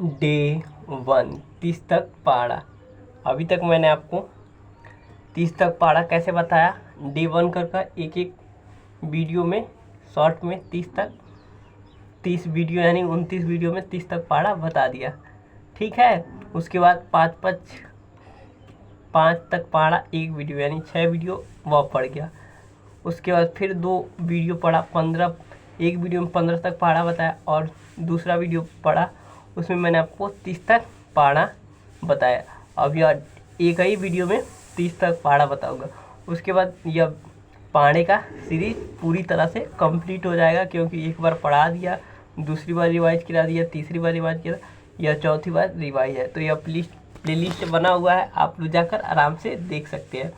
Day 1 30 तक पढ़ा। अभी तक मैंने आपको 30 तक पढ़ा कैसे बताया, डे 1 कर एक एक वीडियो में शॉर्ट में 30 वीडियो यानी 29 वीडियो में 30 तक पढ़ा बता दिया। ठीक है, उसके बाद 5 तक पढ़ा एक वीडियो यानी 6 वीडियो वह पढ़ गया। उसके बाद फिर 2 वीडियो पढ़ा 15, एक वीडियो में 15 तक पढ़ा बताया और दूसरा वीडियो पढ़ा उसमें मैंने आपको 30 तक पढ़ा बताया। अब यह एक ही वीडियो में 30 तक पढ़ा बताऊंगा। उसके बाद यह पढ़ने का सीरीज पूरी तरह से कंप्लीट हो जाएगा, क्योंकि एक बार पढ़ा दिया, दूसरी बार रिवाइज करा दिया, तीसरी बार रिवाइज किया, यह चौथी बार रिवाइज है। तो यह प्लेलिस्ट बना हुआ है, आप लोग जाकर आराम से देख सकते हैं।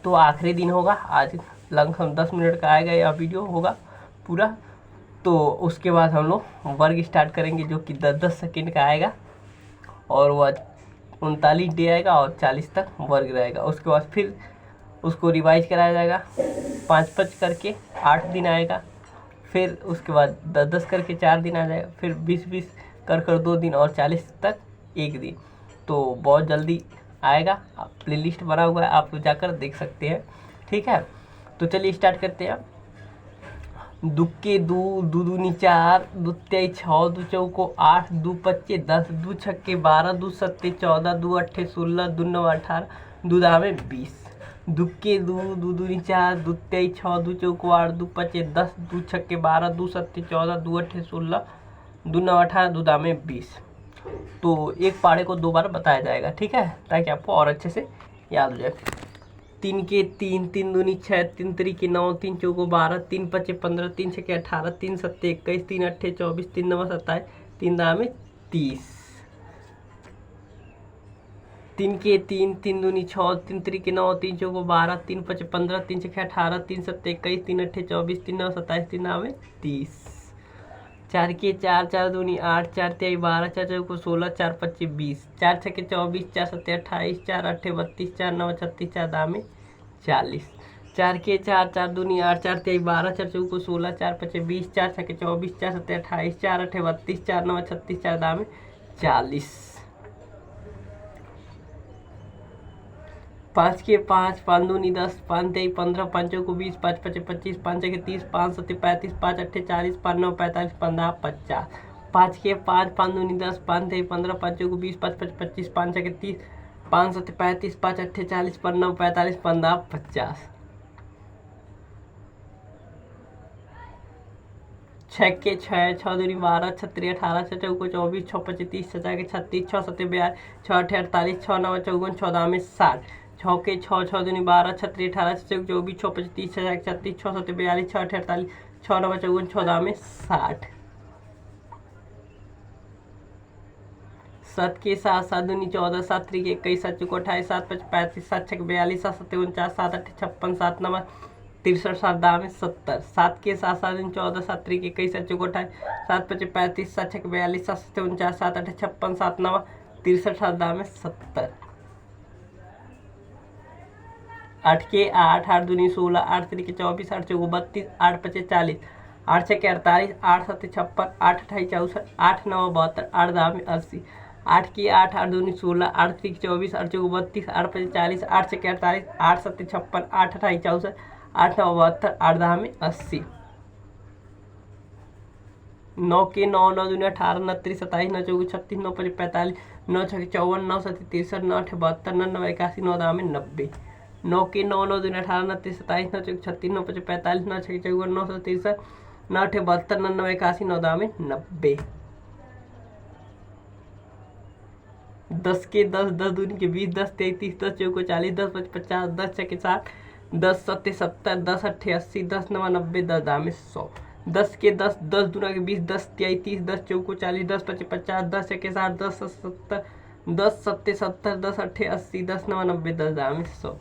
तो आखिरी दिन होगा आज, लगभग 10 मिनट का आएगा यह वीडियो होगा पूरा। तो उसके बाद हम लोग वर्ग स्टार्ट करेंगे जो कि 10-10 सेकेंड का आएगा और वह 39 डे आएगा और 40 तक वर्ग रहेगा। उसके बाद फिर उसको रिवाइज कराया जाएगा 5-5 करके 8 दिन आएगा। फिर उसके बाद 10-10 करके 4 दिन आ जाएगा, फिर 20-20 कर 2 दिन और 40 तक 1 दिन। तो बहुत जल्दी आएगा, प्लेलिस्ट बना हुआ है, आप लोग जाकर देख सकते हैं। ठीक है, तो चलिए स्टार्ट करते हैं। दुक्के दू, दू दूनी 4, दू तेई 6, दू चौको 8, दू पच्चे 10, दू छक्के 12, दू सत्ते 14, दू अट्ठे 16, दू नौ 18, दू दामे 20। दुक्के दू, दू दूनी 4, दू तेई 6, दू चौको 8, दू पच्चे 10, दू छक्के 12, दू सत्ते 14, दू अट्ठे 16, दू नौ 18, दू दामे 20। तो एक पाड़े को 2 बार बताया जाएगा, ठीक है, ताकि आपको और अच्छे से याद हो जाए। 3 के 3, 3 दूनी 6, 3 तरीके 9, 3 चौको 12, 3 पच्चे 15, 3 छक्के 18, 3 सत्ते 21, 3 अट्ठे 24, 3 नौ 27, 3 दामे 30। 3 के 3, 3 दूनी 6, 3 तरीके 9, 3 चौको 12, 3 पच्चे 15, 3 छक्के 18, 3 सत्ते 21, 3 अट्ठे 24, 3 नौ 27, 3 दामे 30। 4 के 4, 4 दूनी 8, 4 तिहाई 12, 4 चौको 16, 4 पच्चे 20, 4 छक्के 24, 4 सत्ते 28, 4 अट्ठे 32, 4 नौ 36, 4 दामे 40। 4 के 4, 4 दूनी 8, 4 तिहाई 12, 4 चौको 16, 4 पच्चे 20, 4 छक्के 24, 4 सत्ते 28, 4 अट्ठे 32, 4 नौ 36, 4 दामे 40। 5 के 5, 5 दूनी 10, 5 तिहाई 15, 5 चौको 20, 5 पच्चे 25, 5 छक्के 30, 5 सत्ते 35, 5 अट्ठे 40, 5 नौ 45, 5 दा 50। 5 के 5, 5 दूनी 10, 5 तिहाई 15, 5 चौको 20, 5 पच्चे 25, 5 छक्के 30, 5 सत्ते 35, 5 अट्ठे 40, 5 नौ 45, 5 दा 50। 6 के 6, 6 दूनी 12, 6 तिहाई 18, 6 चौको 24, 6 पच्चे 30, 6 छक्के 36, 6 सत्ते 42, 6 अट्ठे 48, 6 नौ 54, 6 दामे 60। 6 के 6, 6 दूनी 12, 6 तिहाई 18, 6 चौको 24, 6 पच्चे 30, 6 छक्के 36, 6 सत्ते 42, 6 अट्ठे 48, 6 नौ 54, 6 दामे 60। 7 के 7, 7 दूनी 14, 7 तरीके 21, 7 चौको 28, 7 पच्चे 35, 7 छक्के 42, 7 सत्ते 49, 7 अट्ठे 56, 7 नौ 63, 7 दामे 70। 7 के 7, 7 दूनी 14, 7 तरीके 21, 7 चौको 28, 7 पच्चे 35, 7 छक्के 42, 7 सत्ते 49, 7 अट्ठे 56, 7 नौ 63, 7 दामे 70। 8 के 8, 8 दूनी 16, 8 तरीके 24, 8 चौको 32, 8 पच्चे 40, 8 छक्के 48, 8 सत्ते 56, 8 अट्ठाई 64, 8 नौ 72, 8 दामे 80। 8 की 8, 8 दूनी 16, 8 तरीके 24, 8 चौको 32, 8 पच्चे 40, 8 छक्के 48, 8 सत्ते 56, 8 अट्ठाई 64, 8 नौ 72, 8 दामे 80। 9 के 9, 9 दूनी 18, 9 तिरी 27, 9 चौको 36, 9 पच्चे 45, 9 छक्के 54, 9 सत्ते 63, 9 अट्ठे 72, 9 नौ 81, 9 दामे 90। 9 के 9, 9 दूनी 18, 9 तिरी 27, 9 चौको 36, 9 पच्चे 45, 9 छक्के 54, 9 सत्ते 63, 9 अट्ठे 72, 9 नौ 81, 9 दामे 90। 10 के 10, 10 दूनी के 20, 10 तिहाई 30, 10 चौको 40, 10 पच्चे 50, 10 छक्के 60, 10 सत्ते 70, 10 अट्ठे 80, 10 नौ 90, 10 दामे 100। 10 के 10, 10 दूना के 20, 10 तिहाई 30, 10 चौको 40, 10 पच्चे 50, 10 छक्के 60, 10 70, 10 सत्ते 70, 10 अट्ठे 80, 10 नौ 90, 10 दामे 100।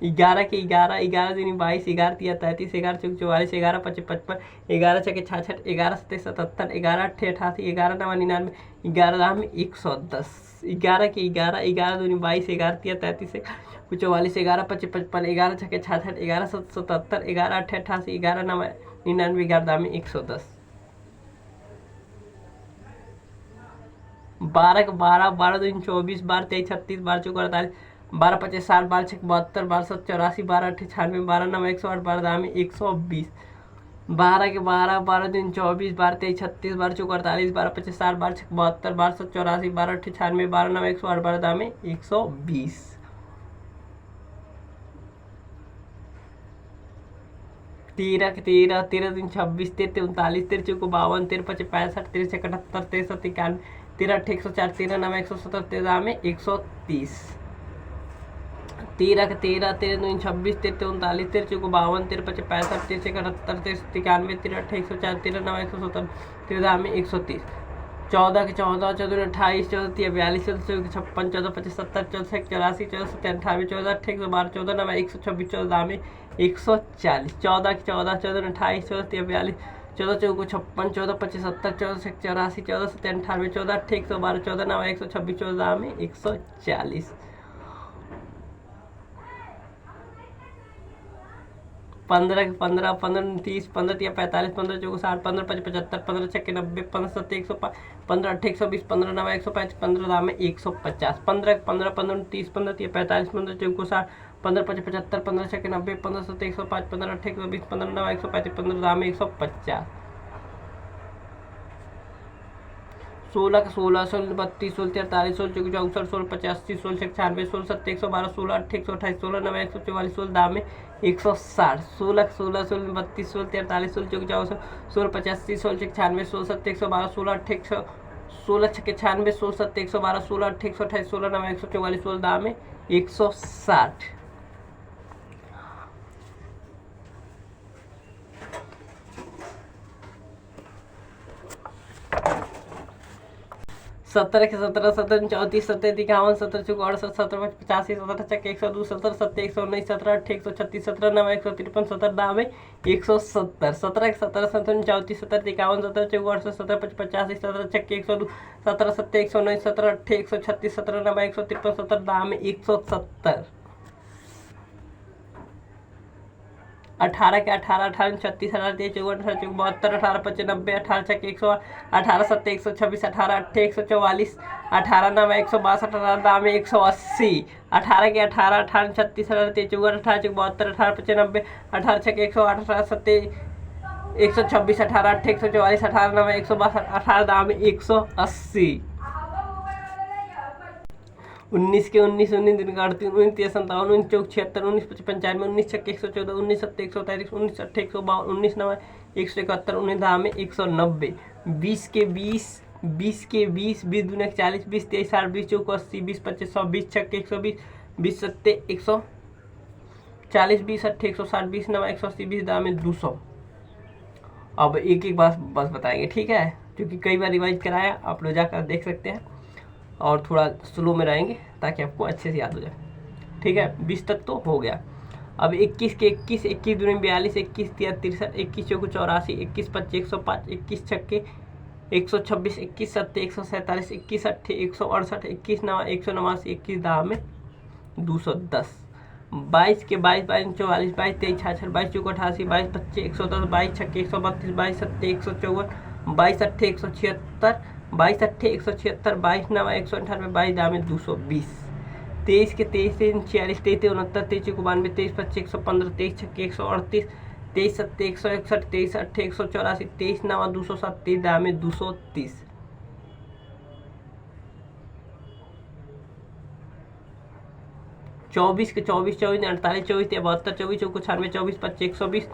11 के 11, 11 दूनी 22, 11 तिया 33, 11 चौको 44, 11 पच्चे 55, 11 छक्के 66, 11 सत्ते 77, 11 अट्ठे 88, 11 नौ 99, 11 दामे 110। 11 के 11, 11 दूनी 22, 11 तिया 33, 11 44, 11 पच्चे 55, 11 छक्के 66, 11 सत्ते 77, 11 अट्ठे 88, 11 नौ 99, 11 दामे 110। 12 का 12, 12 दूनी 24, 12 23 36, 12 चौका 48, 12 25 60, 12 छः 72, 12 7 84, 12 8 96, 12 9 108, 12 दाम 120। 12 के 12, 12 दिन 24, 12 23 36, 12 चौका 48, 12 25 60, 12 छः 72, 12 7 84, 12 8 96, 12 9 108, 12 दाम 120। 13 के 13, 13 दिन 26, 13 39, 13 चौको 52, 13 पचे 65, 13 छः 78, 13 7 91, 13 8 104, 13 9 170, 13 दाम 130। 13 के 13, 13 दूनी 26, 13 39, 13 चौको 52, 13 पचे 65, 13 छः 78, 13 7 91, 13 8 104, 13 9 170, 13 दाम 130। 14 के 14, 14 28, 14 42, 14 56, 14 25 70, 14 84, 14 98, 14 112, 14 9 126, 14 दाम 140। 14 के 14, 14 28, 14 42, 14 चौको 56, 14 25 70, 14 84, 14 98, 14 112, 14 9 126, 14 दाम 140। 15 के 15, 15 30, 15 45, 15 चौको 60, 15 5 75, 15 6 90, 15 7 105, 15 8 120, 15 9 105, 15 दाम 150। 15 के 15, 15 30, 15 45, 15 चौको 60, 15 5 75, 15 6 90, 15 7 105, 15 8 120, 15 9 105, 15 दाम 150। 16 के 16, 16 32, 16 43, 16 चौको 64, 16 85, 16 96, 16 7 112, 16 8 128, 16 9 144, 16 दाम 160। 16 के 16, 16 32, 16 43, 16 चौको 64, 16 85, 16 96, 16 7 112, 16 8 16 6 96, 16 7 112, 16 8 128, 16 9 144, 16 दाम 160। 17 के 17, 17 34, 17 51, 17 चौको 68, 17 85, 17 छक्के 102, 17 7 119, 17 8 136, 17 9 153, 17 दाम 170। 17 के 17, 17 34, 17 51, 17 चौको 68, 17 85, 17 छक्के 102, 17 7 119, 17 8 136, 17 9 153, 17 दाम 170। 18 के 18, 18 36, 18 23 54, 18 चौको 72, 18 25 90, 18 छक्के 108, 18 7 126, 18 8 144, 18 9 162, 18 दाम 180। 18 के 18, 18 36, 18 23 54, 18 चौको 72, 18 25 90, 18 छक्के 108, 18 7 126, 18 8 144, 18 9 162, 18 दाम 180। 19 के 19, 19 दिन का 38, 29 57, 19 चौक 76, 19 55 95, 19 छक्के 114, 19 7 133, 19 8 152, 19 9 171, 19 दाम 190। 20 के 20, 20 के 20, 20 दूनी 40, 20 23 60, 20 चौको 80, 20 25 100, 20 छक्के 120, 20 7 140, 20 8 160, 20 9 180, 20 दाम 200। अब एक एक बात बस बताएंगे, ठीक है, क्योंकि कई बार रिवाइज कराया, आप लोग जाकर देख सकते हैं और थोड़ा स्लो में रहेंगे ताकि आपको अच्छे से याद हो जाए, ठीक है। 20 तक तो हो गया। अब 21 के 21, 21 दूनी 42, 21 63, 21 चौको 84, 21 25 105, 21 छक्के 126, 21 7 147, 21 8 168, 21 9 189, 21 दाम 210। 22 के 22, 22 44, 22 23 66, 22 चौको 88, 22 25 110, 22 छक्के 132, 22 7 154, 22 8 176, 22 8 176, 22 9 198, 22 दाम 220। 23 के 23, 46, 23 69, 23 चौको 92, 23 25 115, 23 छक्के 138, 23 7 161, 23 8 184, 23 9 207, 23 दाम 230। 24 के 24, 24 48, 24 72, 24 चौको 96, 24 25 120,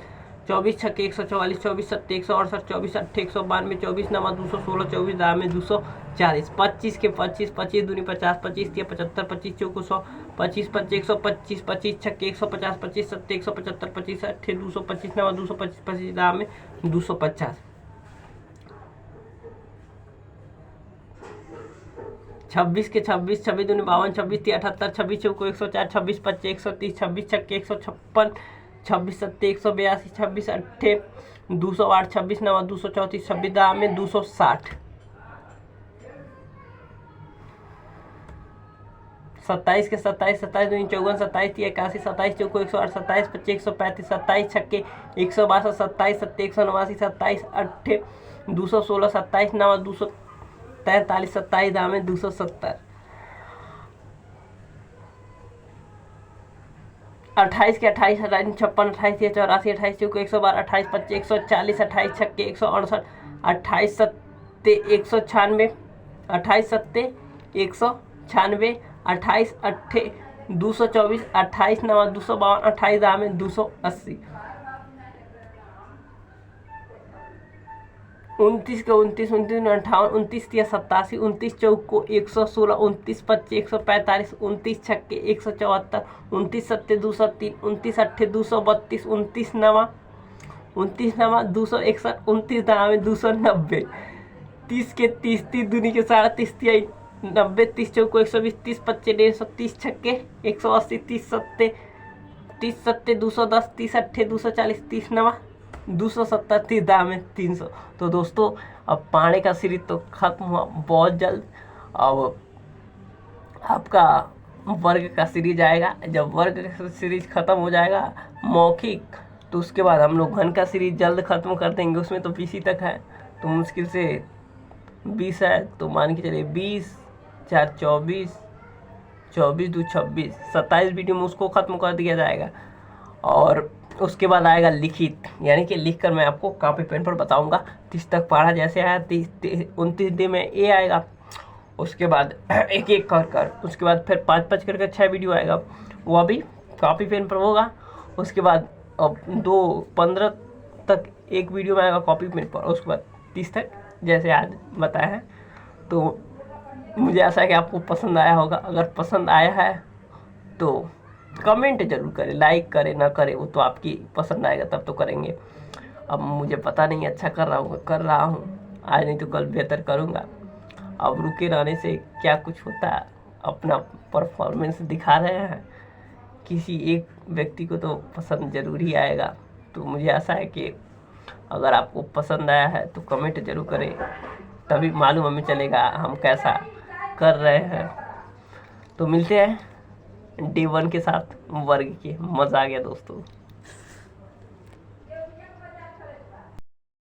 24 छक्के 144, 24 7 168, 24 8 192, 24 9 216, 24 दाम 240। 25 के 25, 25 दूनी 50, 25 75, 25 चौको 100, 25 25 125, 25 छक्के 150, 25 7 175, 25 8 200, 25 9 225, 25 दाम 250। 26 के 26, 26 दूनी 52, 26 78, 26 चौको 104, 26 25 130, 26 छक्के 156, 26 7 182, 26 8 208, 26 9 234, 26 दाम 260। 27 के 27, 27 दूनी 54, 27 81, 27 चौको 108, 27 25 135, 27 छक्के 162, 27 7 189, 27 8 216, 27 9 43, 27 दाम है 270, 28 के 28, 58, 58, 84, 28, 112, 28, 25, 140, 28 छक्के 168, 28 सत्ते 196, 28 सत्ते 196, 28 अट्ठे 224, 28 नवा 252, 28 दाम है 280, 29 के 29, 29 58, 29 तिया 87, 29 चौक को 116, 29 25, 145, 29 छक्के 174, 29 सत्ते 203, 29 अट्ठे 232, 29 नवा 261, 29 दाम है 290, 30 के 30, 30 दूनी के 30, 90, 30 चौक को 120, 30 25, 150, 30 छक्के 180, 30 सत्ते 210, 30 अट्ठे 240, 30 नवा 270, 30 दाम है 300। तो दोस्तों अब पानी का सीरीज तो खत्म हुआ बहुत जल्द। अब आपका वर्ग का सीरीज आएगा। जब वर्ग का सीरीज खत्म हो जाएगा मौखिक, तो उसके बाद हम लोग घन का सीरीज जल्द खत्म कर देंगे। उसमें तो 20 तक है, तो मुश्किल से 20 है, तो मान के चलिए 20 4 24, 24 2 26, 27 वीडियो में उसको ख़त्म कर दिया जाएगा। और उसके बाद आएगा लिखित, यानी कि लिख कर मैं आपको कॉपी पेन पर बताऊंगा। 30 तक पढ़ा जैसे आया 29 दिन में ए आएगा। उसके बाद एक एक कर उसके बाद फिर 5-5 करके 6 वीडियो आएगा, वह भी कॉपी पेन पर होगा। उसके बाद अब 15 तक एक वीडियो में आएगा कॉपी पेन पर। उसके बाद 30 तक जैसे आज बताया है। तो मुझे आशा है कि आपको पसंद आया होगा। अगर पसंद आया है तो कमेंट जरूर करें, लाइक करें ना करें वो तो आपकी पसंद आएगा तब तो करेंगे। अब मुझे पता नहीं अच्छा कर रहा हूँ, आज नहीं तो कल बेहतर करूँगा। अब रुके रहने से क्या कुछ होता है, अपना परफॉर्मेंस दिखा रहे हैं, किसी एक व्यक्ति को तो पसंद जरूर ही आएगा। तो मुझे आशा है कि अगर आपको पसंद आया है तो कमेंट जरूर करें, तभी मालूम हमें चलेगा हम कैसा कर रहे हैं। तो मिलते हैं डे 1 के साथ वर्ग के। मज़ा आ गया दोस्तों।